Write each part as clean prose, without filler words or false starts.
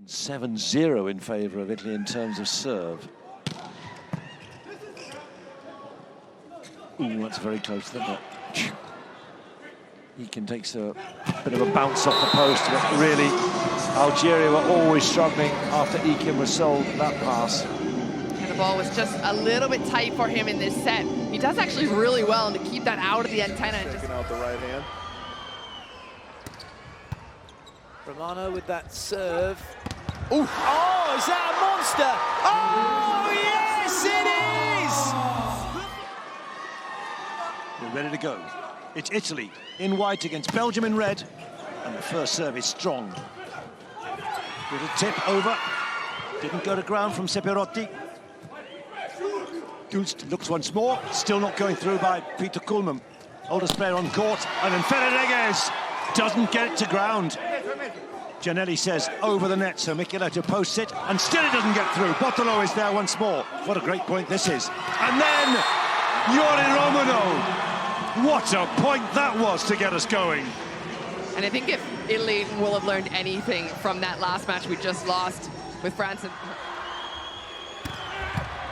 7-0 in favour of Italy in terms of serve. Ooh, that's very close, isn't it? Ekin takes a bit of a bounce off the post, but really Algeria were always struggling after Ekin was sold that pass. And the ball was just a little bit tight for him in this set. He does actually really well and to keep that out of the antenna. Checking out the right hand. Romano with that serve. Ooh. Oh, is that a monster? Oh, yes, it is! We're ready to go. It's Italy in white against Belgium in red, and the first serve is strong. With a tip over, didn't go to ground from Sephirotti. Gulst looks once more, still not going through by Peter Kuhlmann. Oldest player on court, and then Fernandez doesn't get it to ground. Gianelli says over the net, so Micheletto posts it, and still it doesn't get through. Bottolo is there once more. What a great point this is. And then Yuri Romano. What a point that was to get us going. And I think if Italy will have learned anything from that last match we just lost with France.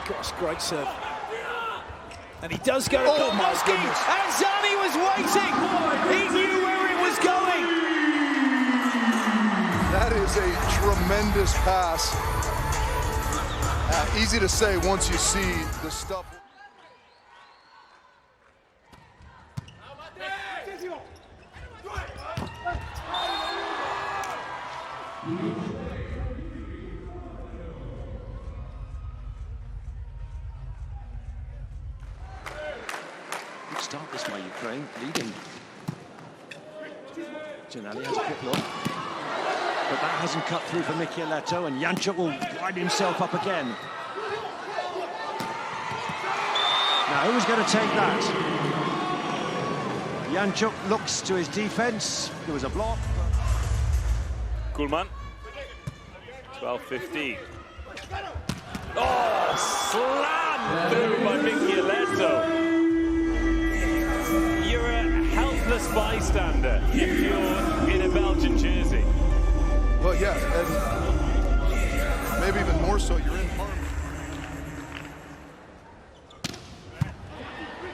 Gosh, great serve. And he does go to Kolmoski. And Zani was waiting. He knew where it was going. That is a tremendous pass. Easy to say once you see the stuff. Good start this by Ukraine, leading. Gianelli has a quick look, but that hasn't cut through for Micheletto, and Jančuk will wind himself up again. Now, who's going to take that? Jančuk looks to his defence. There was a block. Kuhlmann. 12-15. Oh, slammed through by Micheletto. You're a helpless bystander if you're in a Belgian jersey. Well, yeah, and maybe even more so, you're in harm.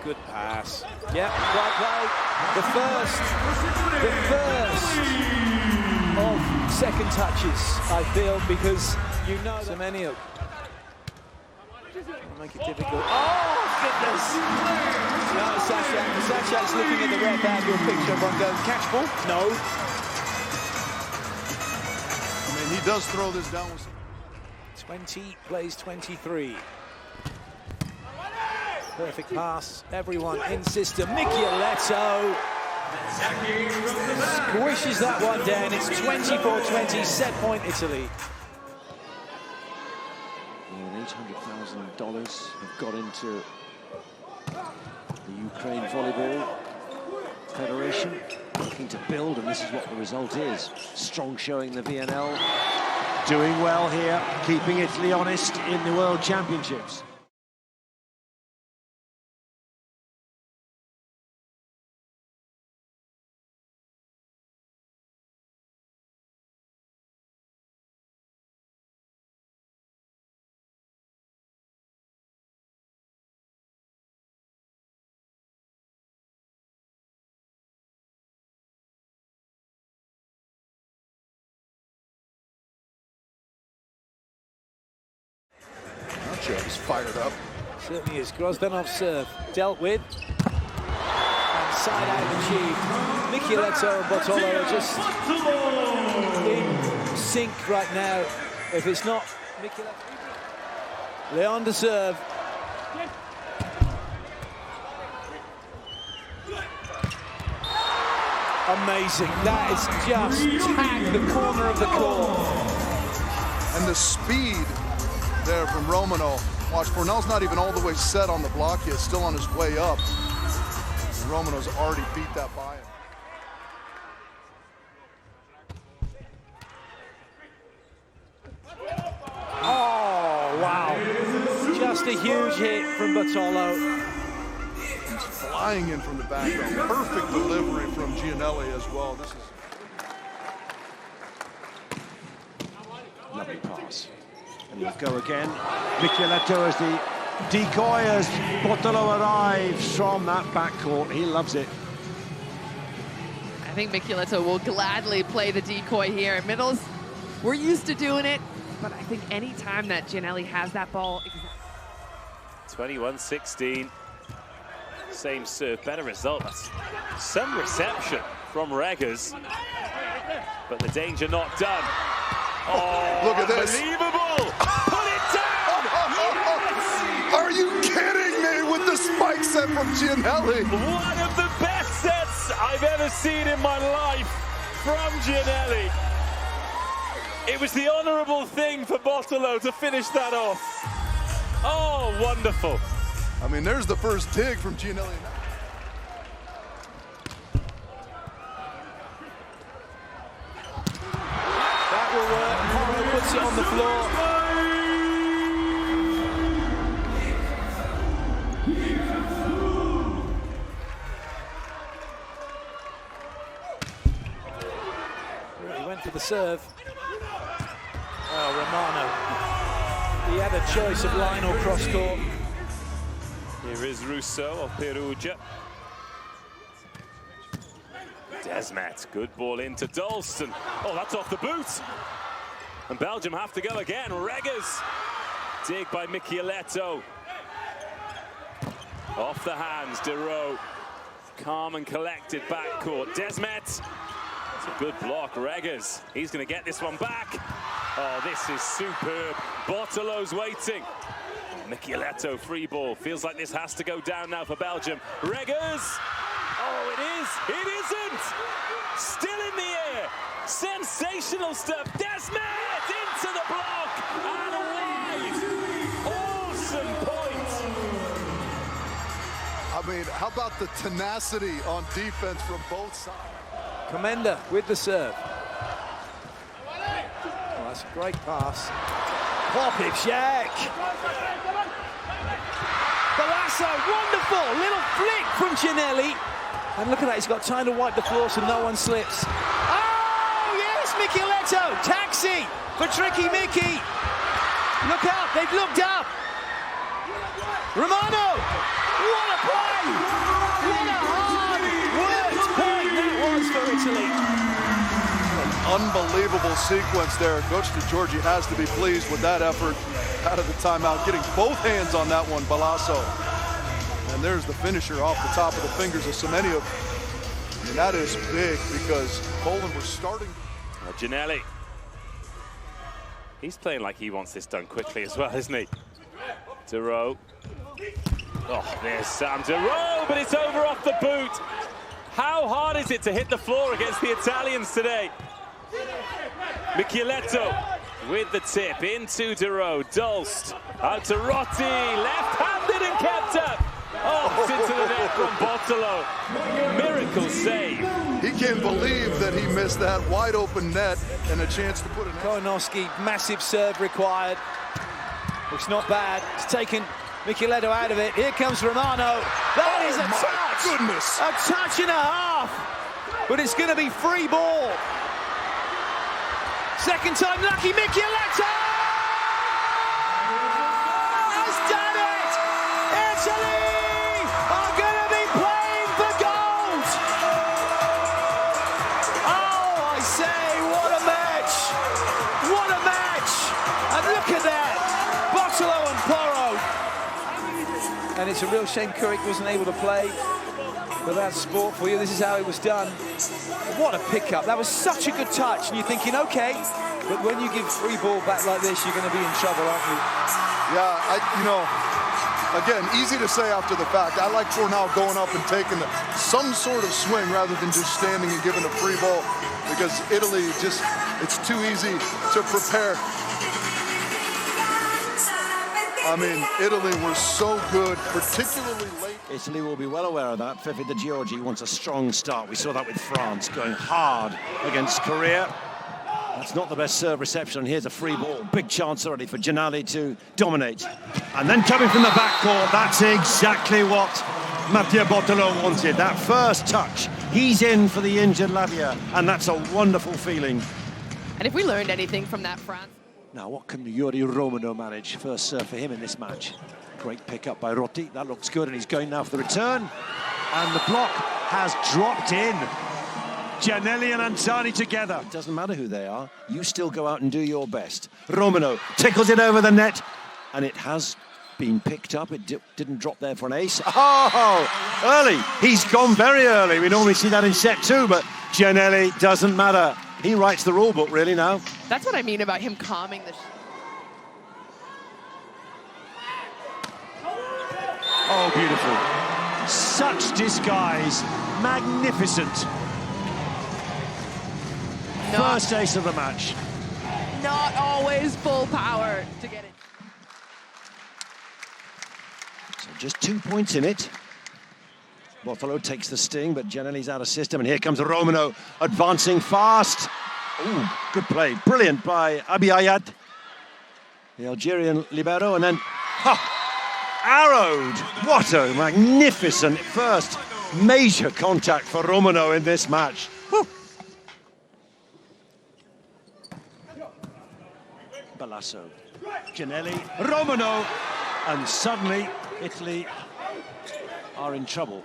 Good pass. Yeah, right play. The first of second touches, I feel, because you know so many of make it difficult. Oh, goodness! No, Sachat's looking at the ref out of your picture. Everyone goes, catch ball? No. I mean, he does throw this down. 20 plays 23. Perfect pass. Everyone in system. Micheletto squishes that one down. It's 24-20. Set point Italy. $800,000 have got into the Ukraine Volleyball Federation, looking to build, and this is what the result is. Strong showing the VNL, doing well here, keeping Italy honest in the World Championships. He's fired up. Certainly is. Grozdanov's serve dealt with. And side out achieved. Micheletto and Bottolo are just in sync right now. If it's not Micheletto. Leon to serve. Amazing. That is just tagged the corner of the court. And the speed there from Romano. Watch, Fornell's not even all the way set on the block yet, still on his way up. And Romano's already beat that by him. Oh, wow. Just a huge hit from Bottolo. He's flying in from the background. Perfect delivery from Gianelli as well. This is Lovely pass. And he'll go again. Micheletto as the decoy as Bottolo arrives from that backcourt. He loves it. I think Micheletto will gladly play the decoy here. Middles, we're used to doing it, but I think any time that Giannelli has that ball... 21-16. Same serve, better result. That's some reception from Reggers, but the danger not done. Oh, look at this. Unbelievable! Put it down! Yes! Are you kidding me with the spike set from Giannelli? One of the best sets I've ever seen in my life from Giannelli. It was the honourable thing for Bottolo to finish that off. Oh, wonderful. I mean, there's the first dig from Giannelli. That will work. Morrow puts it on the floor. He went for the serve. Oh, Romano. He had a choice of line or cross court. Here is Rousseau of Perugia. Desmet, good ball into Dalston. Oh, that's off the boot. And Belgium have to go again. Reggers. Dig by Micheletto. Off the hands, Deroe. Calm and collected backcourt. Desmet. It's a good block, Reggers. He's going to get this one back. Oh, this is superb. Bottolo's waiting. Micheletto, free ball. Feels like this has to go down now for Belgium. Reggers. Oh, it is. It isn't. Still in the air. Sensational stuff. Desmet into the block and wide. Awesome point. I mean, how about the tenacity on defense from both sides? Comenda with the serve. Oh, that's a great pass. Popivchek. Balasso, wonderful little flick from Giannelli. And look at that, he's got time to wipe the floor so no one slips. Oh, yes, Micheletto, taxi for Tricky Mickey. Look out, they've looked up. Romano, what a play. What a hard-worked point that was for Italy. Unbelievable sequence there. Coach DeGiorgi has to be pleased with that effort out of the timeout, getting both hands on that one, Balasso. And there's the finisher off the top of the fingers of Semeniuk. And that is big because Poland was starting. Giannelli. He's playing like he wants this done quickly as well, isn't he? Deroe. Oh, there's Sam Deroe, but it's over off the boot. How hard is it to hit the floor against the Italians today? Micheletto with the tip into Deroe. Dolst out to Rotti, left-handed and kept up. Oh, it's into the net from Bottolo. Miracle save. He can't believe that he missed that wide open net and a chance to put it. Koinowski, massive serve required. Looks not bad. It's taken Micheletto out of it. Here comes Romano. That is a touch. Goodness. A touch and a half. But it's going to be free ball. Second time lucky, Micheletto has done it! Italy are going to be playing for gold! Oh, I say, what a match! What a match! And look at that! Bottolo and Porro. And it's a real shame Kurik wasn't able to play. But that's sport for you. This is how it was done. What a pickup. That was such a good touch. And you're thinking, okay, but when you give free ball back like this, you're going to be in trouble, aren't you? Yeah, again, easy to say after the fact. I like Fornal going up and taking some sort of swing rather than just standing and giving a free ball because Italy just, it's too easy to prepare. I mean, Italy was so good, particularly late. Italy will be well aware of that. Fifi DeGiorgi wants a strong start. We saw that with France going hard against Korea. That's not the best serve reception. Here's a free ball. Big chance already for Giannelli to dominate. And then coming from the backcourt, that's exactly what Mattia Bottolo wanted. That first touch. He's in for the injured Lavia, and that's a wonderful feeling. And if we learned anything from that France... Now, what can Yuri Romano manage? First serve for him in this match. Great pick-up by Rotti. That looks good, and he's going now for the return. And the block has dropped in. Giannelli and Anzani together. It doesn't matter who they are. You still go out and do your best. Romano tickles it over the net, and it has been picked up. It didn't drop there for an ace. Oh, early. He's gone very early. We normally see that in set 2, but Giannelli doesn't matter. He writes the rule book, really, now. That's what I mean about him calming the... Oh, beautiful. Such disguise. Magnificent. First ace of the match. Not always full power to get it. So just 2 points in it. Bottolo takes the sting, but Giannelli's out of system, and here comes Romano advancing fast. Ooh, good play. Brilliant by Abi Ayad, the Algerian libero, and then arrowed. What a magnificent first major contact for Romano in this match. Whew. Balasso, Giannelli, Romano, and suddenly Italy are in trouble,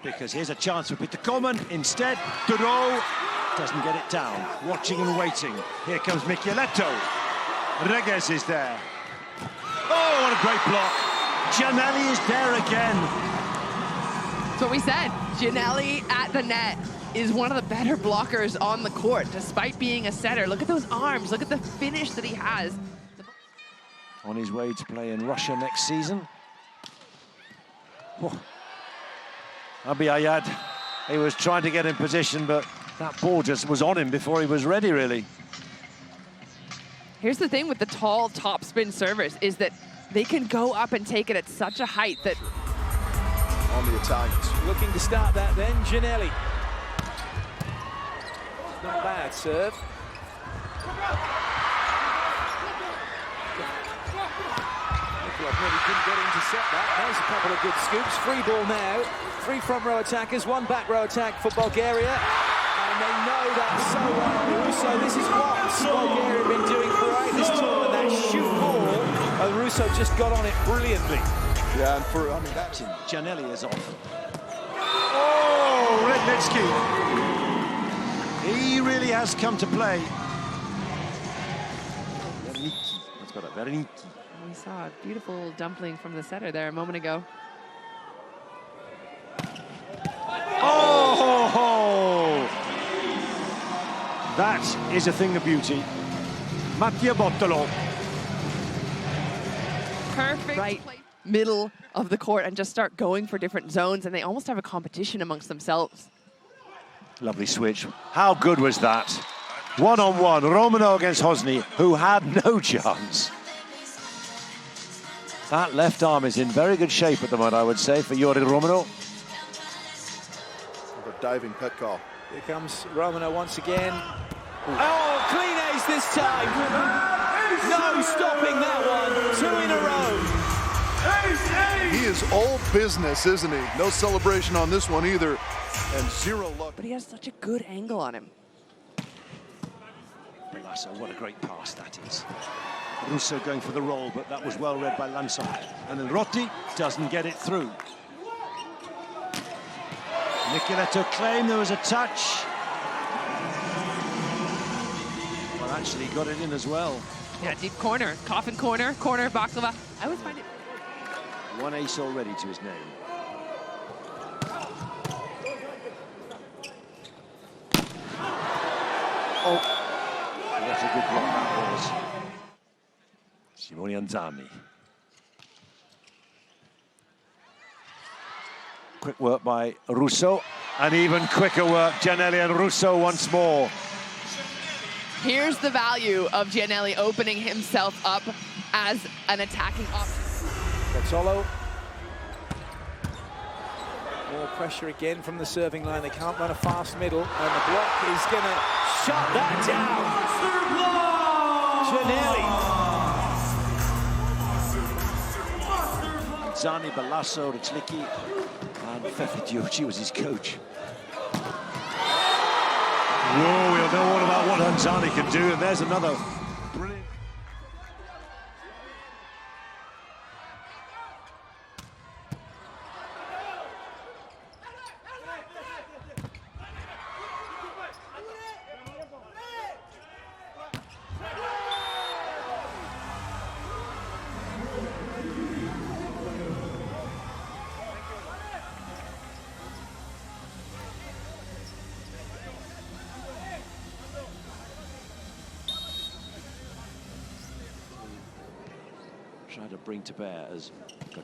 because here's a chance for Peter Coleman. Instead, Duro doesn't get it down. Watching and waiting. Here comes Micheletto. Reges is there. Oh, what a great block. Giannelli is there again. That's what we said. Giannelli at the net is one of the better blockers on the court, despite being a setter. Look at those arms. Look at the finish that he has. On his way to play in Russia next season. Oh. Abi Ayad, he was trying to get in position, but that ball just was on him before he was ready, really. Here's the thing with the tall topspin servers is that they can go up and take it at such a height that... On the Italians. Looking to start that then, Giannelli. Not bad serve. Maybe couldn't get in to set that. There's a couple of good scoops. Free ball now. 3 front row attackers, 1 back row attack for Bulgaria. And they know that so well. So this is what Bulgaria have been doing throughout this tournament. That shoot ball. And Russo just got on it brilliantly. Yeah, and for, I mean, that's... Giannelli is off. Oh, Rednitsky. He really has come to play. Verniki. Let's go to Verniki. We saw a beautiful dumpling from the setter there a moment ago. Oh! That is a thing of beauty. Mattia Bottolo. Perfect right middle of the court and just start going for different zones, and they almost have a competition amongst themselves. Lovely switch. How good was that? One-on-one, Romano against Hosny, who had no chance. That left arm is in very good shape at the moment, I would say, for Yuri Romano. A diving pet call. Here comes Romano once again. Ooh. Oh, clean ace this time. No stopping that one. 2 in a row. He is all business, isn't he? No celebration on this one either, and 0 luck. But he has such a good angle on him. Balasso, what a great pass that is. Russo going for the roll, but that was well read by Lanson. And then Rotti doesn't get it through. Micheletto claimed there was a touch. Well, actually got it in as well. Yeah, deep corner, coffin corner, corner baklava. I always find it... 1 ace already to his name. Oh, what a good block that was. Simone Anzani. Quick work by Russo, and even quicker work, Giannelli and Russo once more. Here's the value of Giannelli opening himself up as an attacking option. Bottolo. More pressure again from the serving line. They can't run a fast middle, and the block is going to shut that down. Giannelli. Zani, Balasso, Ritzlicki, and Fefi Diucci was his coach. Whoa, we'll know all about what Anzani can do, and there's another brilliant. try to bring to bear as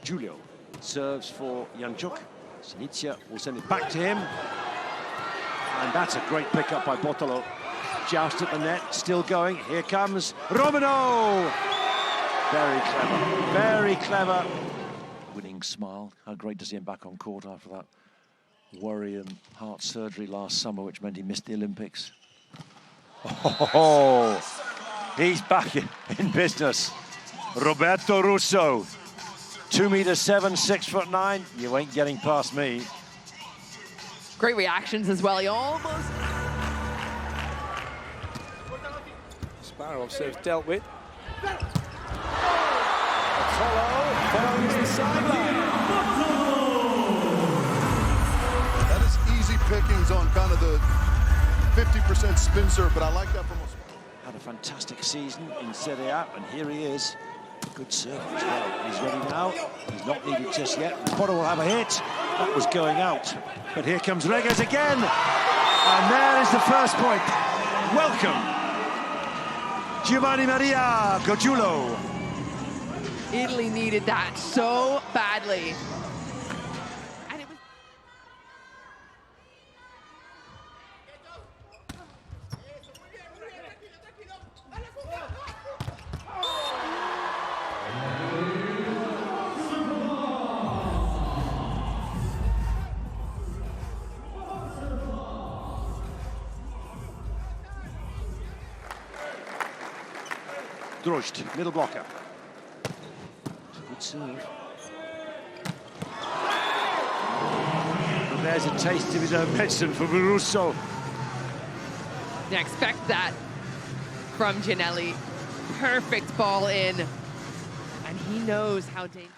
Julio serves for Janczuk. Sinicia will send it back to him. And that's a great pickup by Botolo. Joust at the net, still going. Here comes Romano! Very clever, very clever. Winning smile. How great to see him back on court after that worry and heart surgery last summer, which meant he missed the Olympics. Oh, he's back in business. Roberto Russo, 2'7", 6'9". You ain't getting past me. Great reactions as well. He almost... Sparrow serves dealt with. Apollo follows the sideline. That is easy pickings on kind of the 50% spin serve, but I like that from us. Had a fantastic season in Serie A, and here he is. Good serve as well. He's ready now. He's not needed just yet. Potter will have a hit. That was going out. But here comes Reges again. And there is the first point. Welcome, Giovanni Maria Goggiulo. Italy needed that so badly. And it was... Drozd, middle blocker. Good serve. And there's a taste of his own medicine for Russo. Yeah, expect that from Giannelli. Perfect ball in. And he knows how dangerous.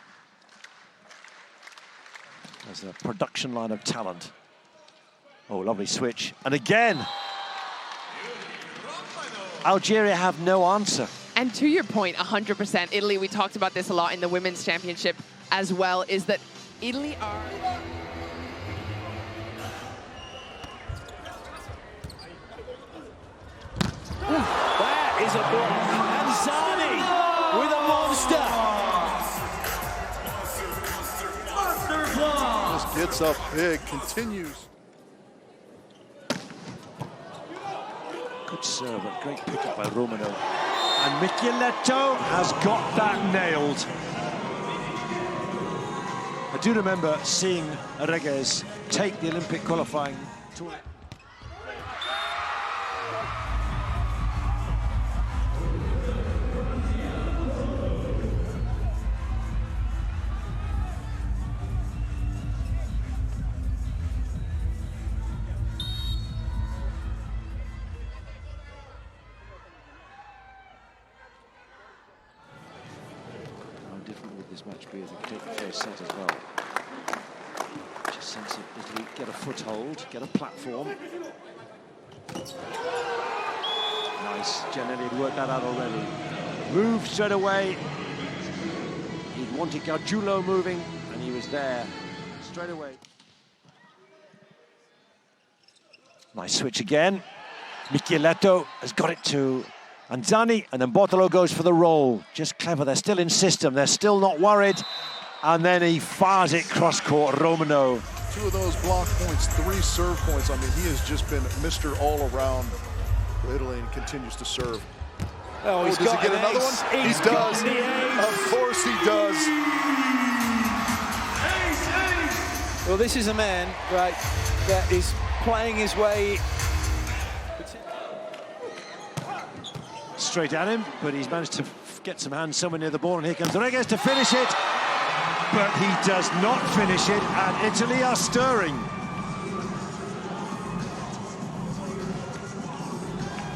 There's a production line of talent. Oh, lovely switch. And again, Algeria have no answer. And to your point, 100%, Italy, we talked about this a lot in the Women's Championship as well, is that Italy are... That is a block. And Zani with a monster. Just gets up big, continues. Good serve, a great pickup by Romano. And Micheletto has got that nailed. I do remember seeing Reges take the Olympic qualifying tournament. This match be as a first set as well. Just sense of Italy get a foothold, get a platform. Nice, Giannelli had worked that out already. Moved straight away. He wanted Gargiulo moving, and he was there straight away. Nice switch again. Micheletto has got it to Anzani, and then Botolo goes for the roll. Just clever, they're still in system, they're still not worried. And then he fires it cross-court, Romano. 2 of those block points, 3 serve points. I mean, he has just been Mr. All-Around for Italy and continues to serve. Oh, does he get another one? He does. Of course he does. Well, this is a man, right, that is playing his way. Straight at him, but he's managed to get some hands somewhere near the ball, and here comes Reges to finish it. But he does not finish it, and Italy are stirring.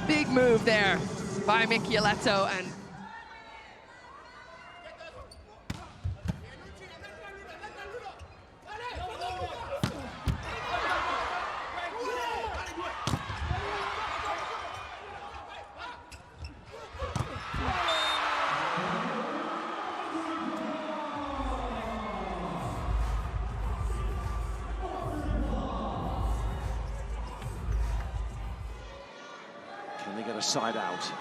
Big move there by Micheletto, and Can they get a side out?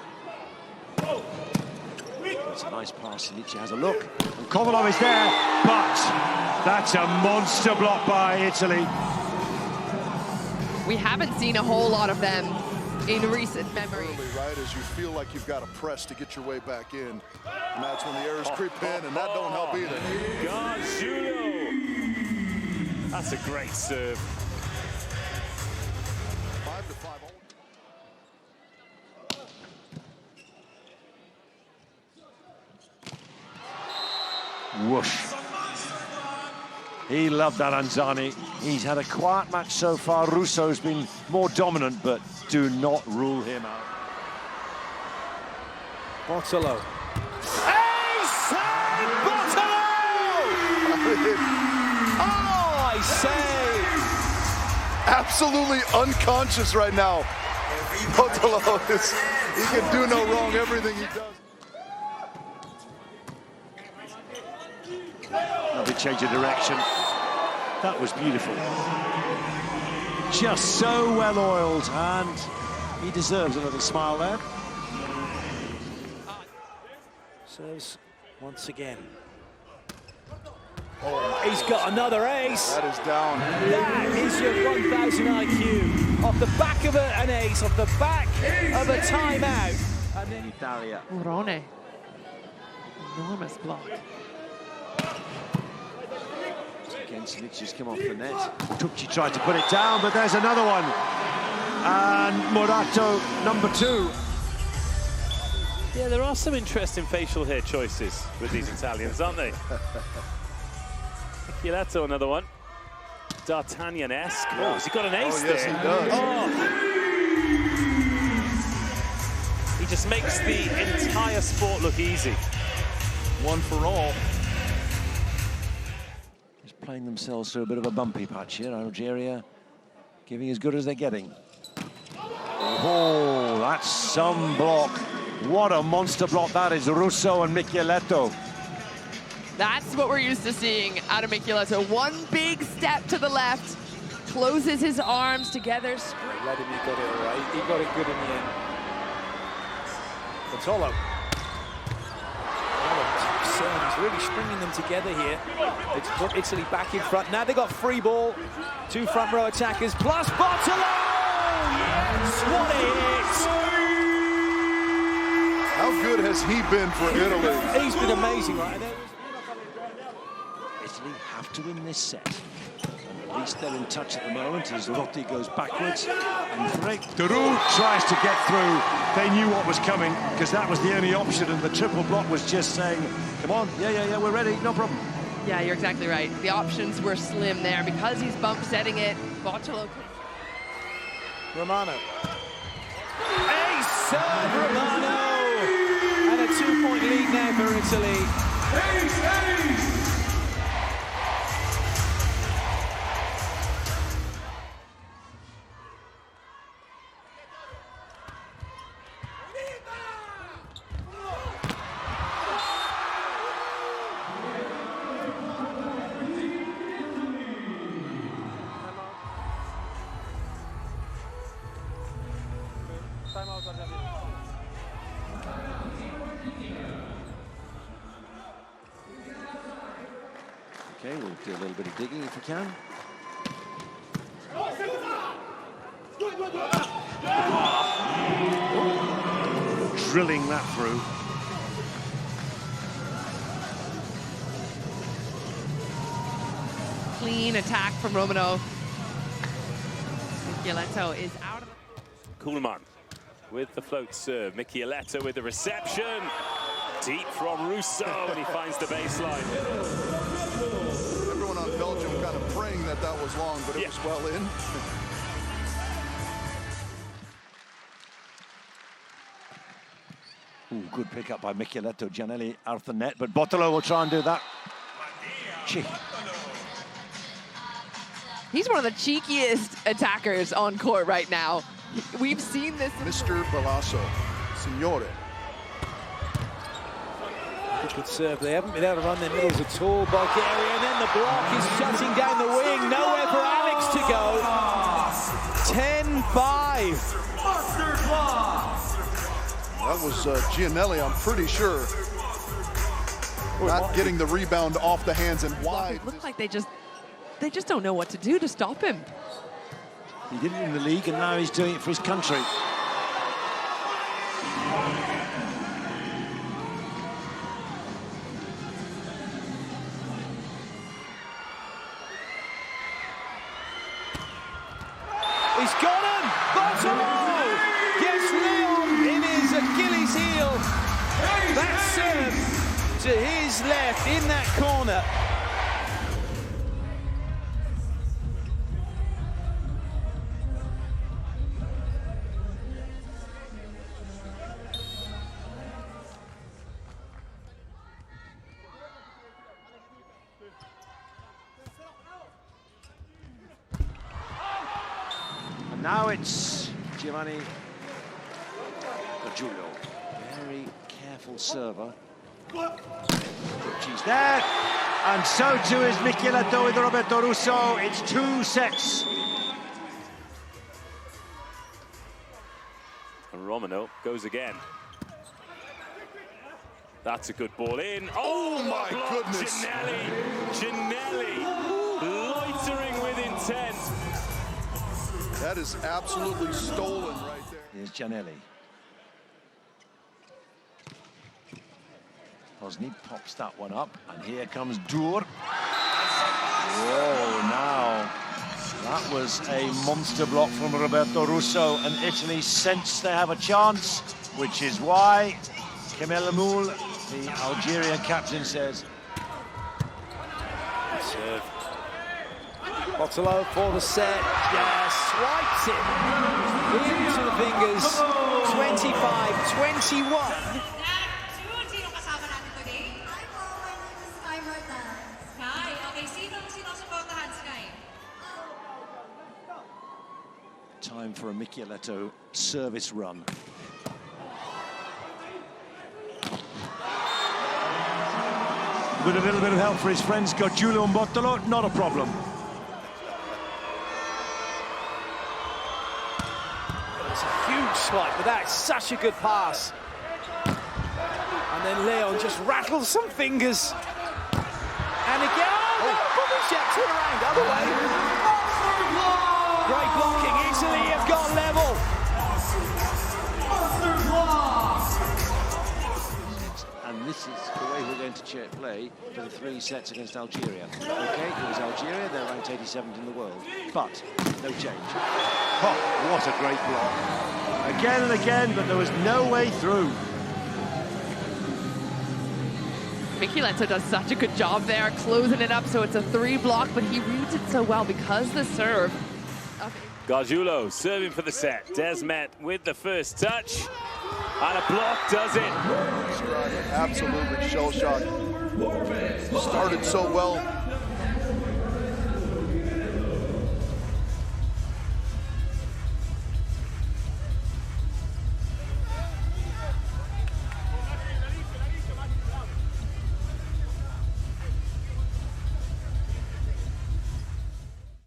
It's a nice pass, Clinches has a look. And Kovalov is there, but that's a monster block by Italy. We haven't seen a whole lot of them in recent memory. Early, right, as you feel like you've got to press to get your way back in. And that's when the errors creep in, and that don't help either. Judo. That's a great serve. 5-5. Whoosh. He loved that, Anzani. He's had a quiet match so far. Russo's been more dominant, but do not rule him out. Bottolo. Ace! Bottolo! Oh, I say! Absolutely unconscious right now. Bottolo he can do no wrong, everything he does. Lovely change of direction. That was beautiful. Just so well oiled, and he deserves a little smile there. Serves once again. Oh, he's got another ace. That is down. That is your 1000 IQ. Off the back of an ace, off the back of a timeout. And then Italia. Urone. Enormous block. Again, Clinches come off the net. Tucci tried to put it down, but there's another one. And Morato, number 2. Yeah, there are some interesting facial hair choices with these Italians, aren't they? Michieletto, another one. D'Artagnan-esque. Oh, has he got an ace yes, there? he does. Oh. He just makes the entire sport look easy. One for all. Just playing themselves through a bit of a bumpy patch here. Algeria giving as good as they're getting. Oh, that's some block. What a monster block that is, Russo and Michieletto. That's what we're used to seeing out of Michieletto. One big step to the left, closes his arms together. Vladimir got it all right. He got it good in the end. Bottolo. He's really stringing them together here. It's put Italy back in front. Now they've got free ball. 2 front row attackers plus Bottolo! Yes, what a hit! How good has he been for Italy? He's been amazing, right? Italy have to win this set. At least they're in touch at the moment as Lotti goes backwards. And Giroud tries to get through. They knew what was coming because that was the only option, and the triple block was just saying, come on, yeah, we're ready, no problem. Yeah, you're exactly right. The options were slim there because he's bump setting it. Bottolo. Romano. Ace serve, Romano! And a 2-point lead now for Italy. Ace! Okay, we'll do a little bit of digging if we can. Drilling that through. Clean attack from Romano. Michieletto is out of the... Kuhlmann with the float serve. Michieletto with the reception. Deep from Russo, and he finds the baseline. Everyone on Belgium kind of praying that was long, but it was well in. Ooh, good pick up by Michieletto. Giannelli out the net, but Bottolo will try and do that. Cheek. He's one of the cheekiest attackers on court right now. We've seen this. Mr. Balasso, Signore. Good serve. They haven't been able to run their middles at all, Bulgaria, and then the block is shutting down the wing. Nowhere for Alex to go. 10-5. That was Giannelli, I'm pretty sure. not getting the rebound off the hands and wide. It looked like they just don't know what to do to stop him. He did it in the league, and now he's doing it for his country. He's got him! Bartolo gets Leon in his Achilles heel. That serve to his left in that corner. Now it's Giovanni Giulio. Very careful server. She's there. And so too is Micheletto with Roberto Russo. It's 2 sets. And Romano goes again. That's a good ball in. Oh my goodness. Giannelli loitering with intent. That is absolutely stolen right there. Here's Giannelli. Posny pops that one up, and here comes Dur. Whoa, now. That was a monster block from Roberto Russo, and Italy sense they have a chance, which is why Kemel Amoul, the Algerian captain, says. Serve. Bartolo for the set. Yes, swipes it into the fingers. 25-21. Time for a Micheletto service run. With a little bit of help for his friends, Giulio and Bartolo, not a problem. It's a huge swipe, but that's such a good pass. And then Leon just rattles some fingers. And again, Bubishek turn around, other way. Great blocking, Italy have got level. And this is the way we're going to play for the 3 sets against Algeria. Okay, it was Algeria, they're ranked 87th in the world, but no change. Oh, what a great block. Again and again, but there was no way through. Micheletto does such a good job there, closing it up so it's a 3 block, but he reads it so well because the serve. Gargiulo serving for the set. Desmet with the first touch. And a block does it. Absolutely shell-shocked. Started so well.